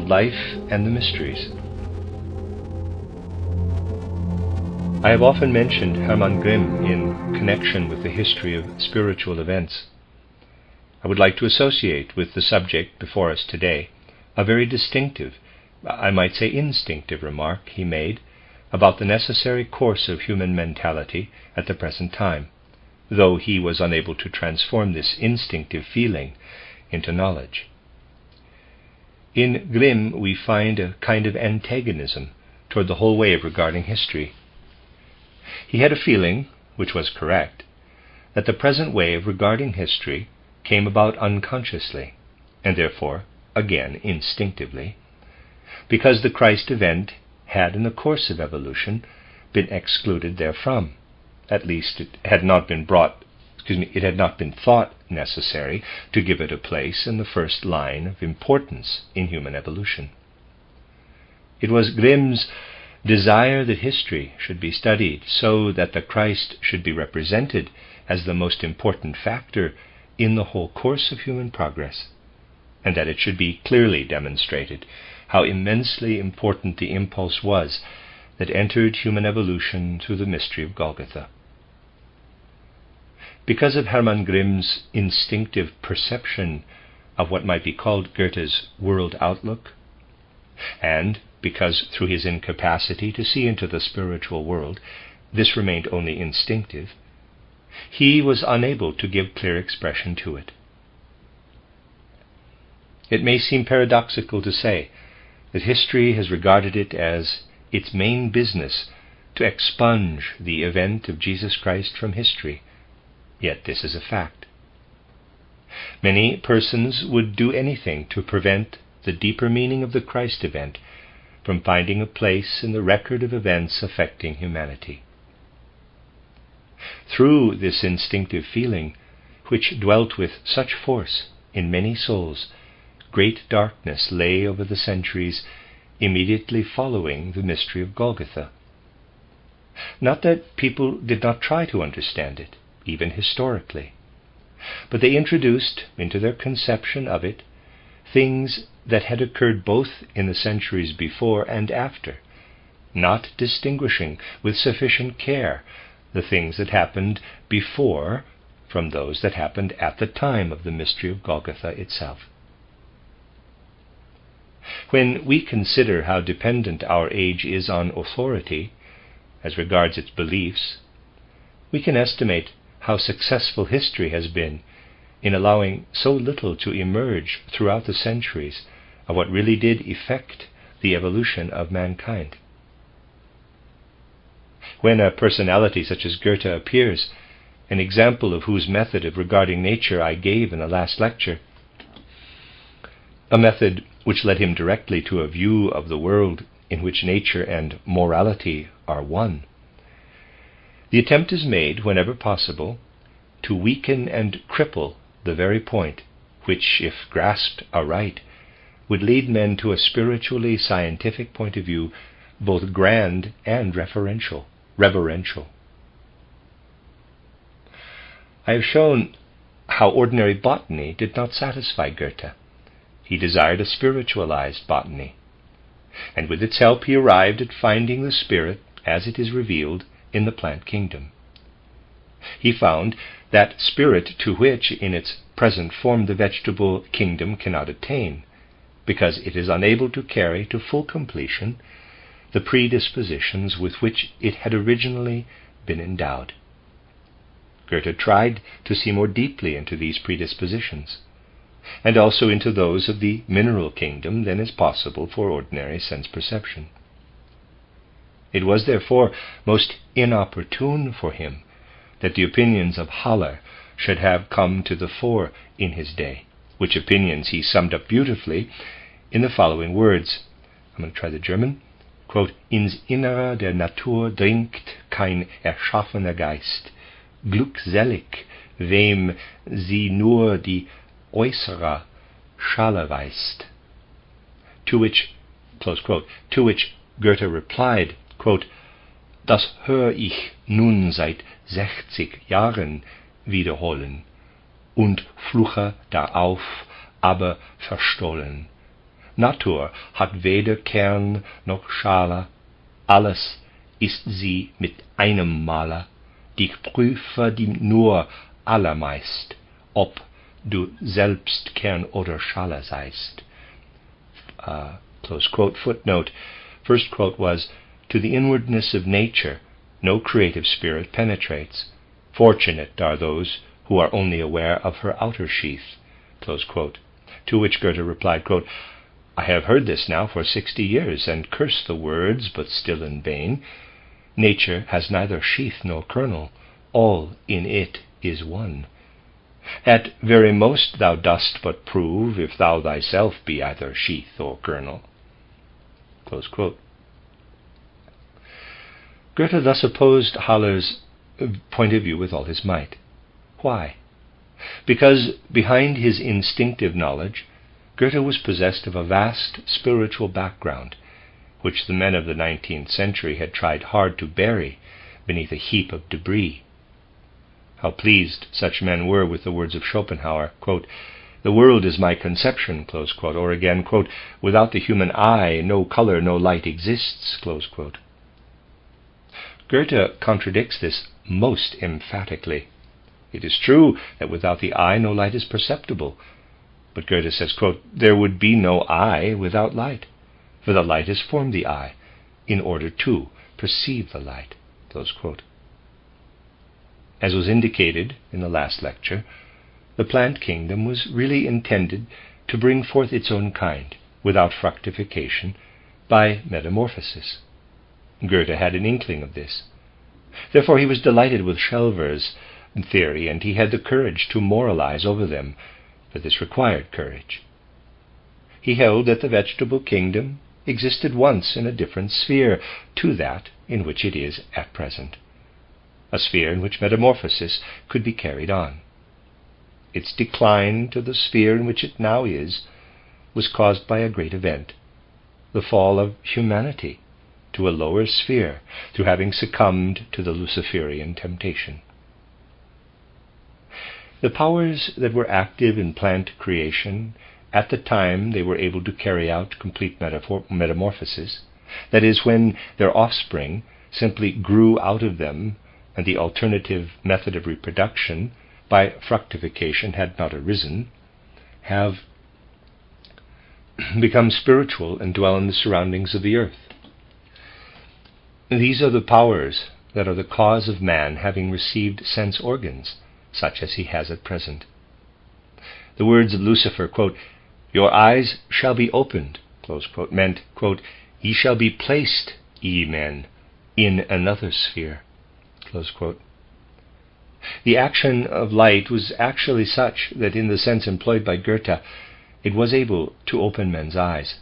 life and the mysteries. I have often mentioned Hermann Grimm in connection with the history of spiritual events. I would like to associate with the subject before us today a very distinctive, I might say instinctive remark he made about the necessary course of human mentality at the present time, though he was unable to transform this instinctive feeling into knowledge. In Grimm we find a kind of antagonism toward the whole way of regarding history. He had a feeling, which was correct, that the present way of regarding history came about unconsciously, and therefore, again instinctively, because the Christ event had in the course of evolution been excluded therefrom. At least it had not been thought necessary to give it a place in the first line of importance in human evolution. It was Grimm's desire that history should be studied so that the Christ should be represented as the most important factor in the whole course of human progress, and that it should be clearly demonstrated how immensely important the impulse was that entered human evolution through the mystery of Golgotha. Because of Hermann Grimm's instinctive perception of what might be called Goethe's world outlook, and because through his incapacity to see into the spiritual world this remained only instinctive, he was unable to give clear expression to it. It may seem paradoxical to say that history has regarded it as its main business to expunge the event of Jesus Christ from history, yet this is a fact. Many persons would do anything to prevent the deeper meaning of the Christ event from finding a place in the record of events affecting humanity. Through this instinctive feeling, which dwelt with such force in many souls, great darkness lay over the centuries immediately following the mystery of Golgotha. Not that people did not try to understand it, even historically, but they introduced into their conception of it things that had occurred both in the centuries before and after, not distinguishing with sufficient care the things that happened before from those that happened at the time of the mystery of Golgotha itself. When we consider how dependent our age is on authority as regards its beliefs, we can estimate how successful history has been in allowing so little to emerge throughout the centuries of what really did effect the evolution of mankind. When a personality such as Goethe appears, an example of whose method of regarding nature I gave in the last lecture, a method which led him directly to a view of the world in which nature and morality are one, the attempt is made, whenever possible, to weaken and cripple the very point which, if grasped aright, would lead men to a spiritually scientific point of view, both grand and reverential. I have shown how ordinary botany did not satisfy Goethe. He desired a spiritualized botany, and with its help he arrived at finding the spirit as it is revealed in the plant kingdom. He found that spirit to which in its present form the vegetable kingdom cannot attain, because it is unable to carry to full completion the predispositions with which it had originally been endowed. Goethe tried to see more deeply into these predispositions, and also into those of the mineral kingdom than is possible for ordinary sense perception. It was therefore most inopportune for him that the opinions of Haller should have come to the fore in his day, which opinions he summed up beautifully in the following words. I'm going to try the German. Quote, Ins Innere der Natur dringt kein erschaffener Geist, glückselig, wem sie nur die äußere Schale weist. To which, close quote, to which Goethe replied, quote, Das hör ich nun seit 60 Jahren wiederholen und fluche darauf, aber verstohlen. Natur hat weder Kern noch Schale, alles ist sie mit einem Male, dich prüfe die nur allermeist, ob du selbst Kern oder Schale seist. Close quote. Footnote. First quote was, to the inwardness of nature no creative spirit penetrates. Fortunate are those who are only aware of her outer sheath. Close quote. To which Goethe replied, quote, I have heard this now for 60 years, and curse the words, but still in vain. Nature has neither sheath nor kernel, all in it is one. At very most thou dost but prove, if thou thyself be either sheath or kernel. Close quote. Goethe thus opposed Haller's point of view with all his might. Why? Because behind his instinctive knowledge, Goethe was possessed of a vast spiritual background, which the men of the 19th century had tried hard to bury beneath a heap of debris. How pleased such men were with the words of Schopenhauer, quote, the world is my conception, close quote, or again, quote, without the human eye, no color, no light exists, close quote. Goethe contradicts this most emphatically. It is true that without the eye no light is perceptible, but Goethe says, quote, there would be no eye without light, for the light has formed the eye in order to perceive the light, close quote. As was indicated in the last lecture, the plant kingdom was really intended to bring forth its own kind, without fructification, by metamorphosis. Goethe had an inkling of this. Therefore he was delighted with Schelver's theory, and he had the courage to moralize over them, for this required courage. He held that the vegetable kingdom existed once in a different sphere to that in which it is at present, a sphere in which metamorphosis could be carried on. Its decline to the sphere in which it now is was caused by a great event, the fall of humanity to a lower sphere through having succumbed to the Luciferian temptation. The powers that were active in plant creation at the time they were able to carry out complete metamorphosis, that is, when their offspring simply grew out of them and the alternative method of reproduction by fructification had not arisen, have become spiritual and dwell in the surroundings of the earth. These are the powers that are the cause of man having received sense organs, such as he has at present. The words of Lucifer, quote, your eyes shall be opened, close quote, meant, quote, ye shall be placed, ye men, in another sphere, close quote. The action of light was actually such that in the sense employed by Goethe, it was able to open men's eyes.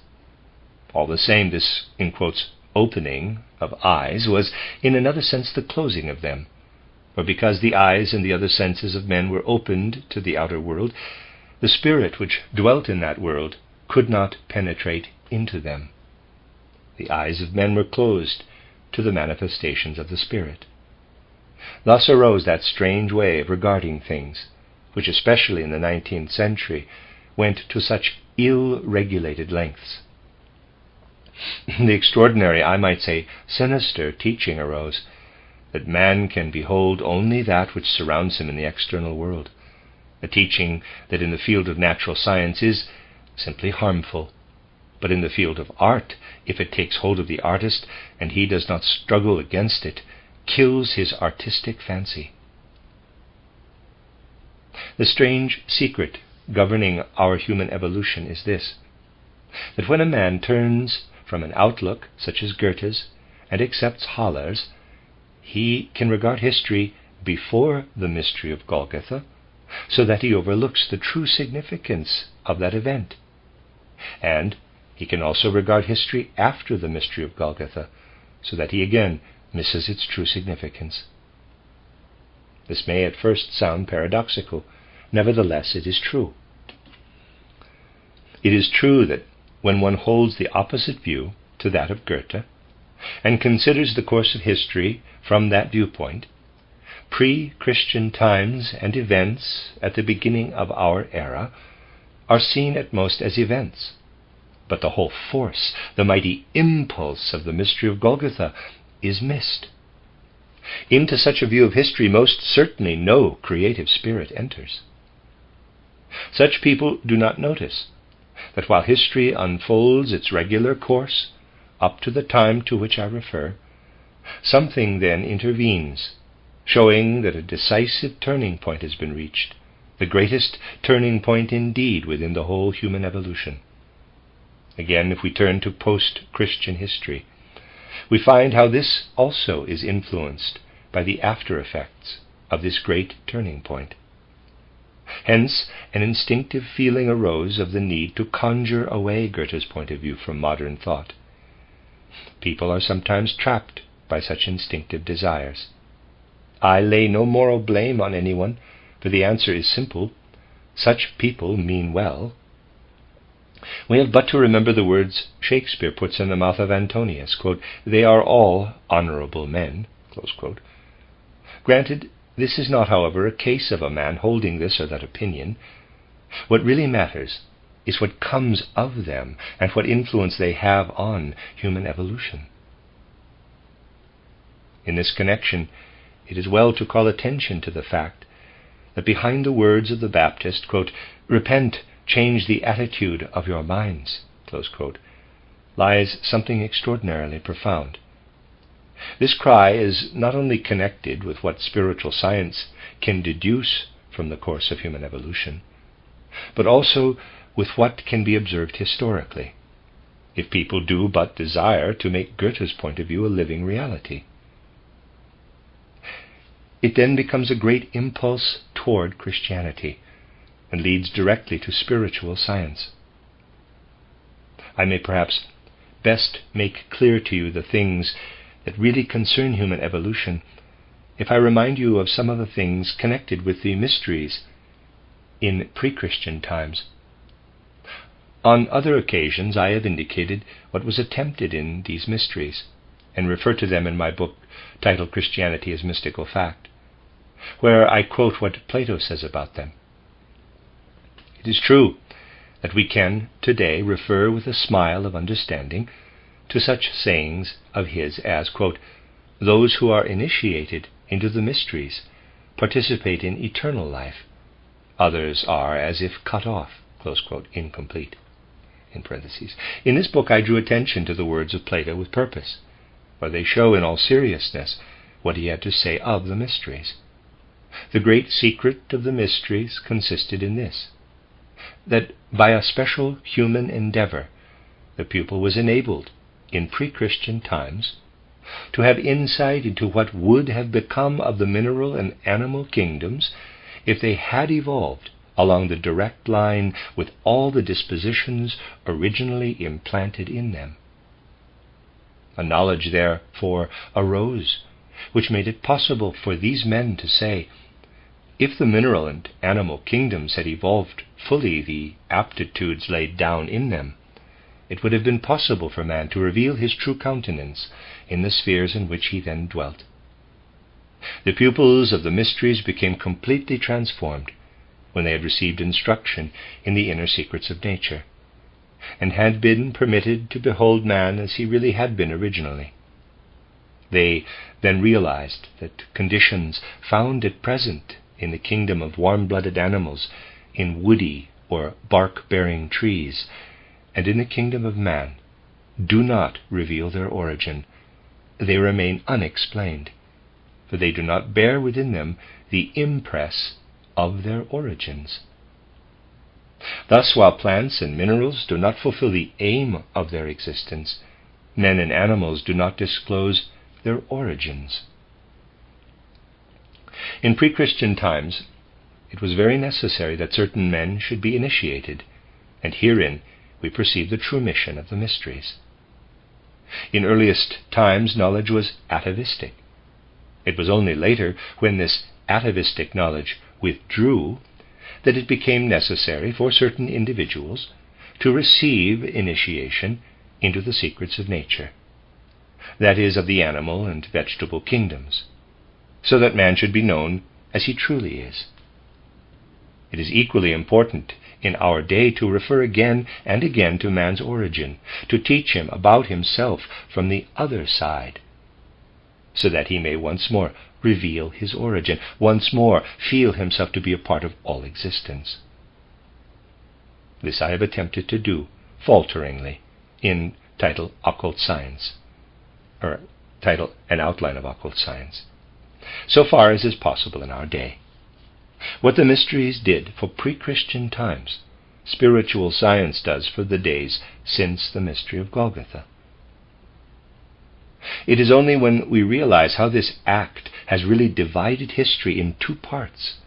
All the same, this, in quotes, opening of eyes was in another sense the closing of them, for because the eyes and the other senses of men were opened to the outer world, the spirit which dwelt in that world could not penetrate into them. The eyes of men were closed to the manifestations of the spirit. Thus arose that strange way of regarding things, which especially in the 19th century went to such ill-regulated lengths. The extraordinary, I might say, sinister teaching arose that man can behold only that which surrounds him in the external world, a teaching that in the field of natural science is simply harmful, but in the field of art, if it takes hold of the artist and he does not struggle against it, kills his artistic fancy. The strange secret governing our human evolution is this, that when a man turns from an outlook such as Goethe's and accepts Haller's, he can regard history before the mystery of Golgotha, so that he overlooks the true significance of that event. And he can also regard history after the mystery of Golgotha, so that he again misses its true significance. This may at first sound paradoxical, nevertheless it is true. It is true that when one holds the opposite view to that of Goethe, and considers the course of history from that viewpoint, pre-Christian times and events at the beginning of our era are seen at most as events, but the whole force, the mighty impulse of the mystery of Golgotha is missed. Into such a view of history most certainly no creative spirit enters. Such people do not notice that while history unfolds its regular course up to the time to which I refer, something then intervenes, showing that a decisive turning point has been reached, the greatest turning point indeed within the whole human evolution. Again, if we turn to post-Christian history, we find how this also is influenced by the after-effects of this great turning point. Hence, an instinctive feeling arose of the need to conjure away Goethe's point of view from modern thought. People are sometimes trapped by such instinctive desires. I lay no moral blame on anyone, for the answer is simple. Such people mean well. We have but to remember the words Shakespeare puts in the mouth of Antonius, quote, "They are all honorable men," close quote. Granted, this is not, however, a case of a man holding this or that opinion. What really matters is what comes of them and what influence they have on human evolution. In this connection, it is well to call attention to the fact that behind the words of the Baptist, quote, "Repent, change the attitude of your minds," close quote, lies something extraordinarily profound. This cry is not only connected with what spiritual science can deduce from the course of human evolution, but also with what can be observed historically, if people do but desire to make Goethe's point of view a living reality. It then becomes a great impulse toward Christianity and leads directly to spiritual science. I may perhaps best make clear to you the things that really concern human evolution if I remind you of some of the things connected with the mysteries in pre-Christian times. On other occasions I have indicated what was attempted in these mysteries, and refer to them in my book titled Christianity as Mystical Fact, where I quote what Plato says about them. It is true that we can today refer with a smile of understanding to such sayings of his as, quote, "Those who are initiated into the mysteries participate in eternal life. Others are as if cut off," close quote, incomplete, in parentheses. In this book I drew attention to the words of Plato with purpose, for they show in all seriousness what he had to say of the mysteries. The great secret of the mysteries consisted in this, that by a special human endeavor the pupil was enabled, in pre-Christian times, to have insight into what would have become of the mineral and animal kingdoms if they had evolved along the direct line with all the dispositions originally implanted in them. A knowledge, therefore, arose which made it possible for these men to say, if the mineral and animal kingdoms had evolved fully the aptitudes laid down in them, it would have been possible for man to reveal his true countenance in the spheres in which he then dwelt. The pupils of the mysteries became completely transformed when they had received instruction in the inner secrets of nature, and had been permitted to behold man as he really had been originally. They then realized that conditions found at present in the kingdom of warm-blooded animals, in woody or bark-bearing trees, and in the kingdom of man, do not reveal their origin. They remain unexplained, for they do not bear within them the impress of their origins. Thus, while plants and minerals do not fulfill the aim of their existence, men and animals do not disclose their origins. In pre-Christian times, it was very necessary that certain men should be initiated, and herein we perceive the true mission of the mysteries. In earliest times, knowledge was atavistic. It was only later, when this atavistic knowledge withdrew, that it became necessary for certain individuals to receive initiation into the secrets of nature, that is, of the animal and vegetable kingdoms, so that man should be known as he truly is. It is equally important in our day to refer again and again to man's origin, to teach him about himself from the other side, so that he may once more reveal his origin, once more feel himself to be a part of all existence. This I have attempted to do, falteringly, in title Occult Science, or title An Outline of Occult Science, so far as is possible in our day. What the mysteries did for pre-Christian times, spiritual science does for the days since the mystery of Golgotha. It is only when we realize how this act has really divided history in two parts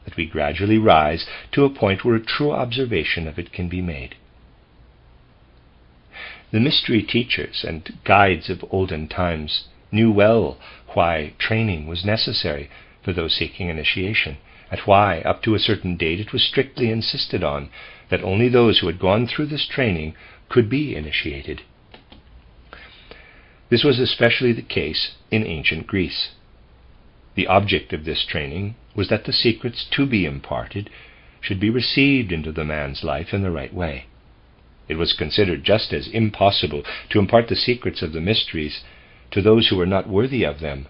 that we gradually rise to a point where a true observation of it can be made. The mystery teachers and guides of olden times knew well why training was necessary for those seeking initiation, and why, up to a certain date, it was strictly insisted on that only those who had gone through this training could be initiated. This was especially the case in ancient Greece. The object of this training was that the secrets to be imparted should be received into the man's life in the right way. It was considered just as impossible to impart the secrets of the mysteries to those who were not worthy of them,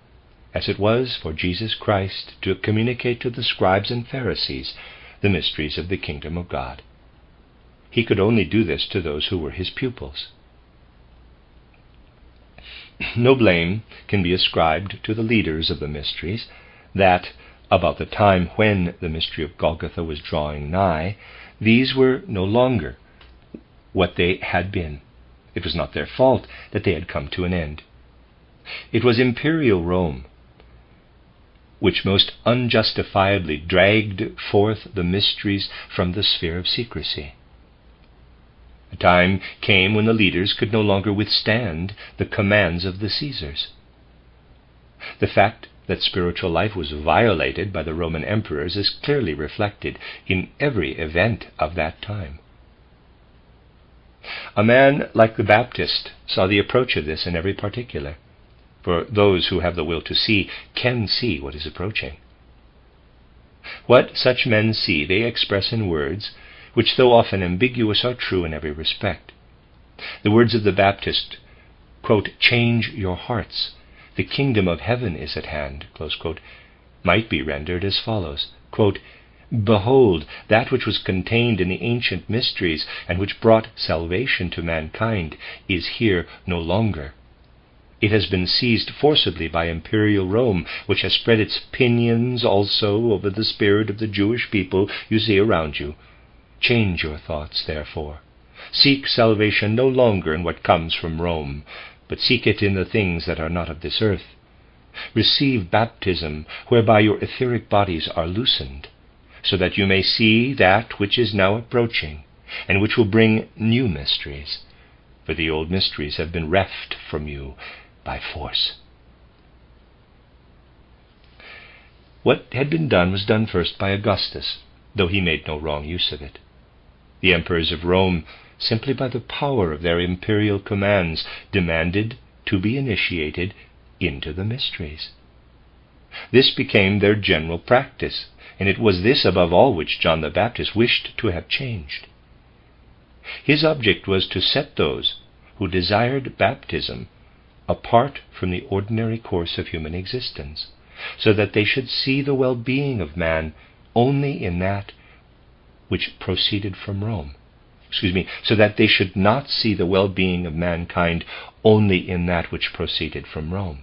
as it was for Jesus Christ to communicate to the scribes and Pharisees the mysteries of the kingdom of God. He could only do this to those who were his pupils. No blame can be ascribed to the leaders of the mysteries that, about the time when the mystery of Golgotha was drawing nigh, these were no longer what they had been. It was not their fault that they had come to an end. It was imperial Rome which most unjustifiably dragged forth the mysteries from the sphere of secrecy. A time came when the leaders could no longer withstand the commands of the Caesars. The fact that spiritual life was violated by the Roman emperors is clearly reflected in every event of that time. A man like the Baptist saw the approach of this in every particular, for those who have the will to see can see what is approaching. What such men see they express in words which, though often ambiguous, are true in every respect. The words of the Baptist, quote, "Change your hearts, the kingdom of heaven is at hand," close quote, might be rendered as follows, quote, "Behold, that which was contained in the ancient mysteries and which brought salvation to mankind is here no longer. It has been seized forcibly by imperial Rome, which has spread its pinions also over the spirit of the Jewish people you see around you. Change your thoughts, therefore. Seek salvation no longer in what comes from Rome, but seek it in the things that are not of this earth. Receive baptism, whereby your etheric bodies are loosened, so that you may see that which is now approaching, and which will bring new mysteries, for the old mysteries have been reft from you by force." What had been done was done first by Augustus, though he made no wrong use of it. The emperors of Rome, simply by the power of their imperial commands, demanded to be initiated into the mysteries. This became their general practice, and it was this above all which John the Baptist wished to have changed. His object was to set those who desired baptism apart from the ordinary course of human existence, so that they should see the well-being of man only in that which proceeded from Rome. So that they should not see the well-being of mankind only in that which proceeded from Rome.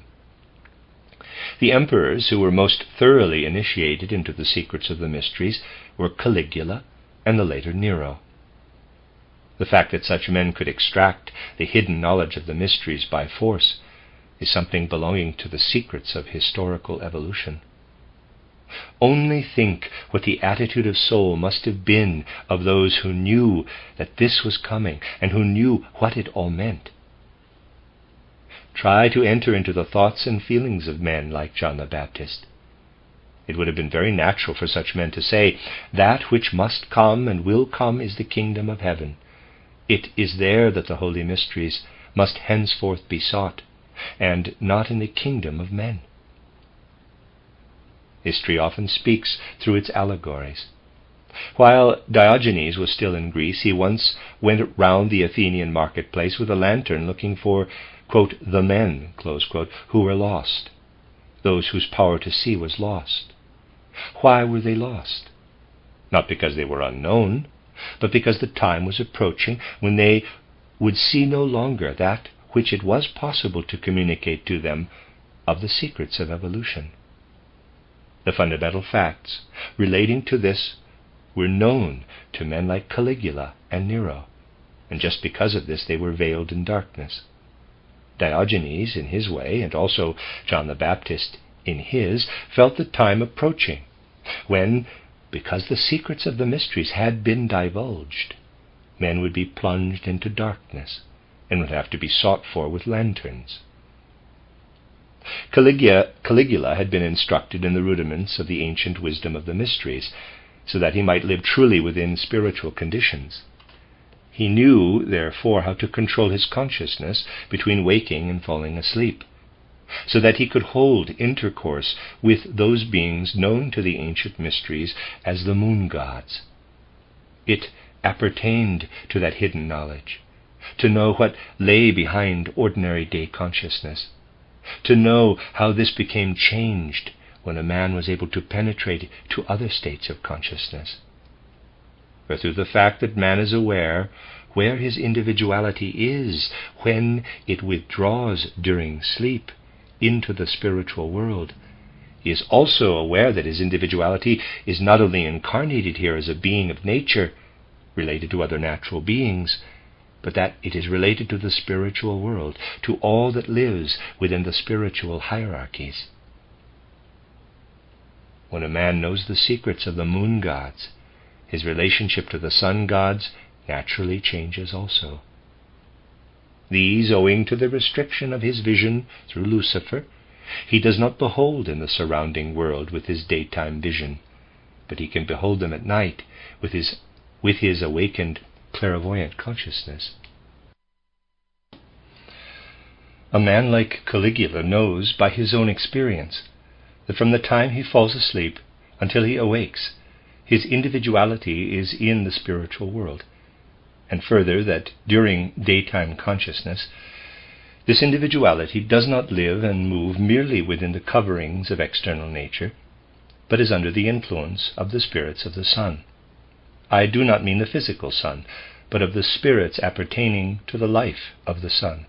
The emperors who were most thoroughly initiated into the secrets of the mysteries were Caligula and the later Nero. The fact that such men could extract the hidden knowledge of the mysteries by force is something belonging to the secrets of historical evolution. Only think what the attitude of soul must have been of those who knew that this was coming and who knew what it all meant. Try to enter into the thoughts and feelings of men like John the Baptist. It would have been very natural for such men to say, "That which must come and will come is the kingdom of heaven. It is there that the holy mysteries must henceforth be sought, and not in the kingdom of men." History often speaks through its allegories. While Diogenes was still in Greece, he once went round the Athenian marketplace with a lantern looking for, quote, the men, close quote, who were lost, those whose power to see was lost. Why were they lost? Not because they were unknown, but because the time was approaching when they would see no longer that which it was possible to communicate to them of the secrets of evolution. The fundamental facts relating to this were known to men like Caligula and Nero, and just because of this they were veiled in darkness. Diogenes, in his way, and also John the Baptist, in his, felt the time approaching when, because the secrets of the mysteries had been divulged, men would be plunged into darkness and would have to be sought for with lanterns. Caligula had been instructed in the rudiments of the ancient wisdom of the mysteries, so that he might live truly within spiritual conditions. He knew, therefore, how to control his consciousness between waking and falling asleep, so that he could hold intercourse with those beings known to the ancient mysteries as the moon gods. It appertained to that hidden knowledge, to know what lay behind ordinary day consciousness, to know how this became changed when a man was able to penetrate to other states of consciousness. For through the fact that man is aware where his individuality is when it withdraws during sleep into the spiritual world, he is also aware that his individuality is not only incarnated here as a being of nature, related to other natural beings, but that it is related to the spiritual world, to all that lives within the spiritual hierarchies. When a man knows the secrets of the moon gods, his relationship to the sun gods naturally changes also. These, owing to the restriction of his vision through Lucifer, he does not behold in the surrounding world with his daytime vision, but he can behold them at night with his awakened clairvoyant consciousness. A man like Caligula knows by his own experience that from the time he falls asleep until he awakes, his individuality is in the spiritual world, and further that during daytime consciousness, this individuality does not live and move merely within the coverings of external nature, but is under the influence of the spirits of the sun. I do not mean the physical sun, but of the spirits appertaining to the life of the sun.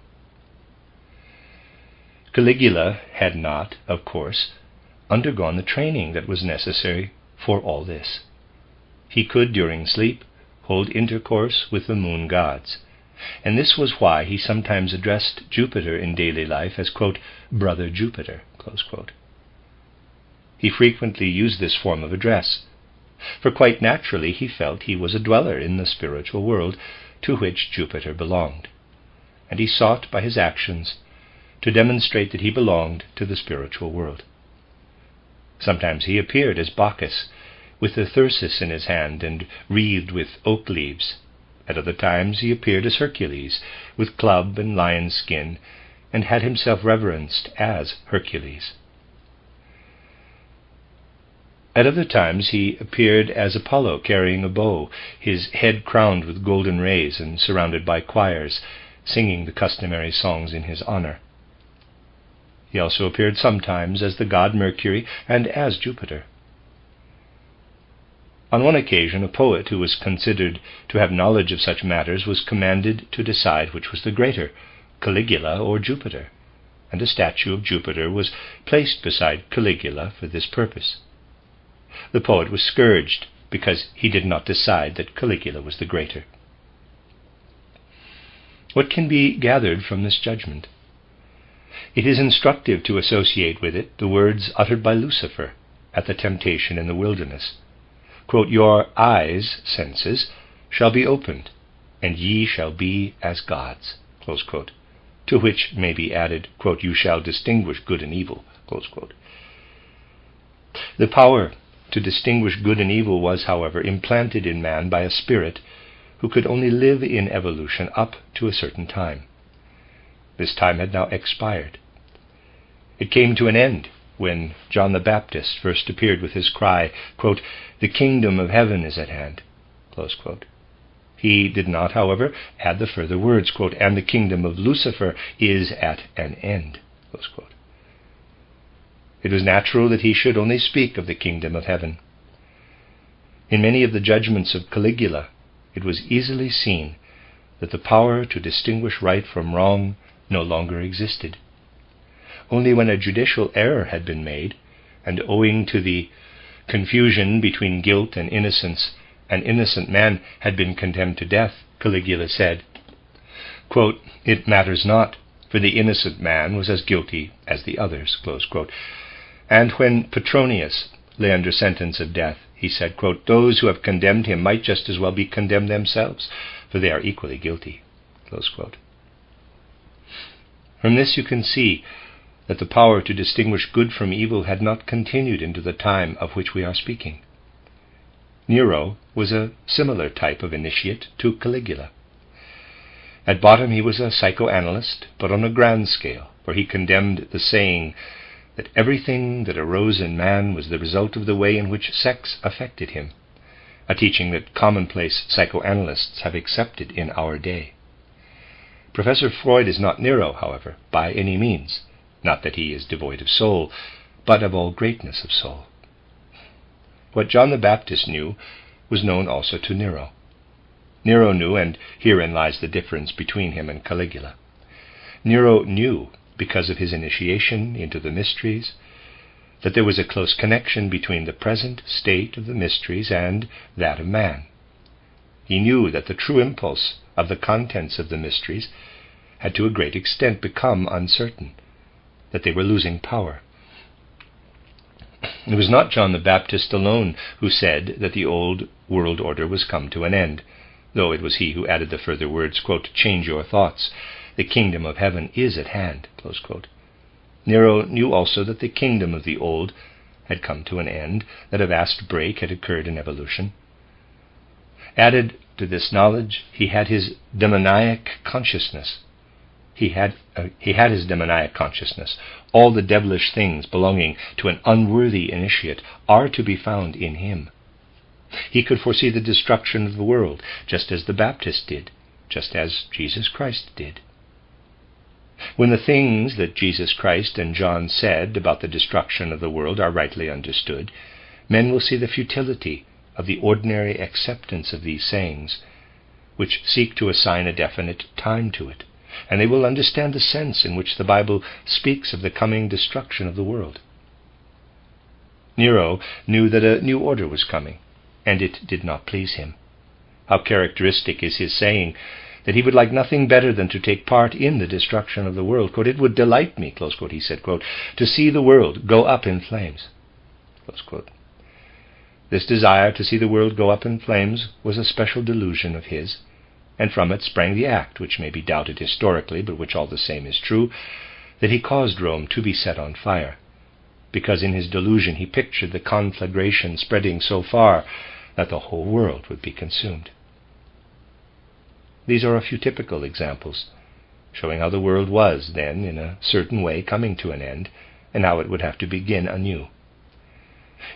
Caligula had not, of course, undergone the training that was necessary for all this. He could, during sleep, hold intercourse with the moon gods, and this was why he sometimes addressed Jupiter in daily life as, quote, Brother Jupiter, close quote. He frequently used this form of address, for quite naturally he felt he was a dweller in the spiritual world to which Jupiter belonged, and he sought by his actions to demonstrate that he belonged to the spiritual world. Sometimes he appeared as Bacchus, with the thyrsus in his hand and wreathed with oak leaves. At other times he appeared as Hercules, with club and lion skin, and had himself reverenced as Hercules. At other times he appeared as Apollo, carrying a bow, his head crowned with golden rays and surrounded by choirs, singing the customary songs in his honor. He also appeared sometimes as the god Mercury and as Jupiter. On one occasion, a poet who was considered to have knowledge of such matters was commanded to decide which was the greater, Caligula or Jupiter, and a statue of Jupiter was placed beside Caligula for this purpose. The poet was scourged because he did not decide that Caligula was the greater. What can be gathered from this judgment? It is instructive to associate with it the words uttered by Lucifer at the temptation in the wilderness. Quote, Your eyes, senses, shall be opened, and ye shall be as gods, close quote, to which may be added, quote, You shall distinguish good and evil, close quote. The power to distinguish good and evil was, however, implanted in man by a spirit who could only live in evolution up to a certain time. This time had now expired. It came to an end when John the Baptist first appeared with his cry, quote, "The kingdom of heaven is at hand," close quote. He did not, however, add the further words, quote, "and the kingdom of Lucifer is at an end," close quote. It was natural that he should only speak of the kingdom of heaven. In many of the judgments of Caligula, it was easily seen that the power to distinguish right from wrong no longer existed. Only when a judicial error had been made, and owing to the confusion between guilt and innocence, an innocent man had been condemned to death, Caligula said, quote, "It matters not, for the innocent man was as guilty as the others," close quote. And when Petronius lay under sentence of death, he said, quote, "Those who have condemned him might just as well be condemned themselves, for they are equally guilty," close quote. From this you can see that the power to distinguish good from evil had not continued into the time of which we are speaking. Nero was a similar type of initiate to Caligula. At bottom he was a psychoanalyst, but on a grand scale, for he condemned the saying that everything that arose in man was the result of the way in which sex affected him, a teaching that commonplace psychoanalysts have accepted in our day. Professor Freud is not Nero, however, by any means, not that he is devoid of soul, but of all greatness of soul. What John the Baptist knew was known also to Nero. Nero knew, and herein lies the difference between him and Caligula. Nero knew, because of his initiation into the mysteries, that there was a close connection between the present state of the mysteries and that of man. He knew that the true impulse of the contents of the mysteries had to a great extent become uncertain, that they were losing power. It was not John the Baptist alone who said that the old world order was come to an end, though it was he who added the further words, quote, "Change your thoughts. The kingdom of heaven is at hand," close quote. Nero knew also that the kingdom of the old had come to an end, that a vast break had occurred in evolution. Added to this knowledge, he had his demoniac consciousness. He had his demoniac consciousness. All the devilish things belonging to an unworthy initiate are to be found in him. He could foresee the destruction of the world, just as the Baptist did, just as Jesus Christ did. When the things that Jesus Christ and John said about the destruction of the world are rightly understood, men will see the futility of the ordinary acceptance of these sayings, which seek to assign a definite time to it, and they will understand the sense in which the Bible speaks of the coming destruction of the world. Nero knew that a new order was coming, and it did not please him. How characteristic is his saying that he would like nothing better than to take part in the destruction of the world. Quote, "It would delight me," close quote, he said, quote, "to see the world go up in flames," close quote. This desire to see the world go up in flames was a special delusion of his, and from it sprang the act, which may be doubted historically, but which all the same is true, that he caused Rome to be set on fire, because in his delusion he pictured the conflagration spreading so far that the whole world would be consumed. These are a few typical examples, showing how the world was then, in a certain way, coming to an end, and how it would have to begin anew.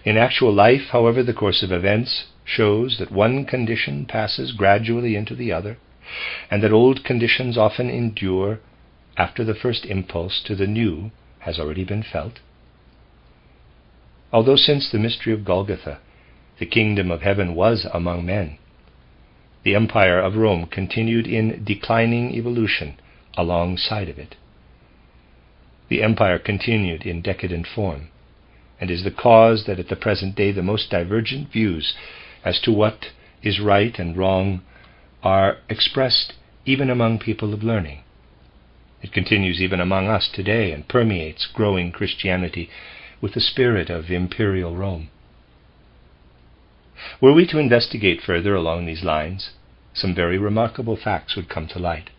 In actual life, however, the course of events shows that one condition passes gradually into the other, and that old conditions often endure after the first impulse to the new has already been felt. Although since the mystery of Golgotha, the kingdom of heaven was among men, the empire of Rome continued in declining evolution alongside of it. The empire continued in decadent form, and is the cause that at the present day the most divergent views as to what is right and wrong are expressed even among people of learning. It continues even among us today and permeates growing Christianity with the spirit of imperial Rome. Were we to investigate further along these lines, some very remarkable facts would come to light.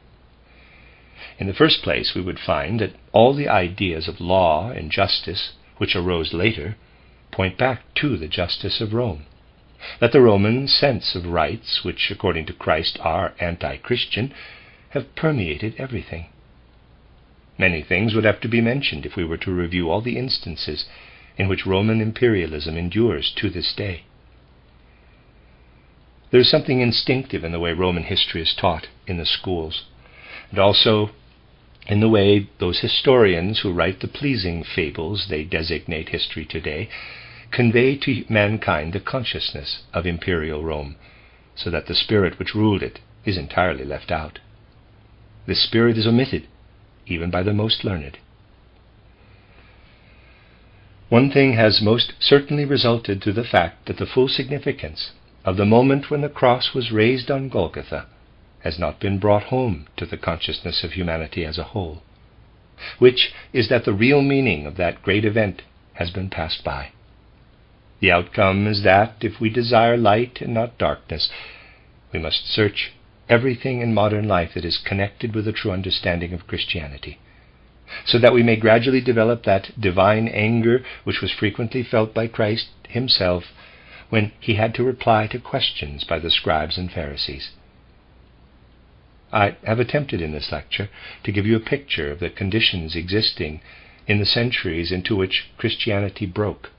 In the first place, we would find that all the ideas of law and justice which arose later point back to the justice of Rome, that the Roman sense of rights, which according to Christ are anti-Christian, have permeated everything. Many things would have to be mentioned if we were to review all the instances in which Roman imperialism endures to this day. There is something instinctive in the way Roman history is taught in the schools, and also in the way those historians who write the pleasing fables they designate history today convey to mankind the consciousness of imperial Rome, so that the spirit which ruled it is entirely left out. This spirit is omitted, even by the most learned. One thing has most certainly resulted through the fact that the full significance of the moment when the cross was raised on Golgotha has not been brought home to the consciousness of humanity as a whole, which is that the real meaning of that great event has been passed by. The outcome is that, if we desire light and not darkness, we must search everything in modern life that is connected with a true understanding of Christianity, so that we may gradually develop that divine anger which was frequently felt by Christ himself when he had to reply to questions by the scribes and Pharisees. I have attempted in this lecture to give you a picture of the conditions existing in the centuries into which Christianity broke,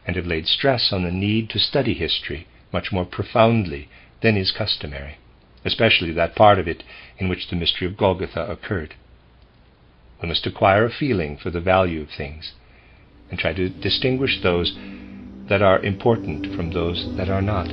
and have laid stress on the need to study history much more profoundly than is customary, especially that part of it in which the mystery of Golgotha occurred. We must acquire a feeling for the value of things, and try to distinguish those that are important from those that are not.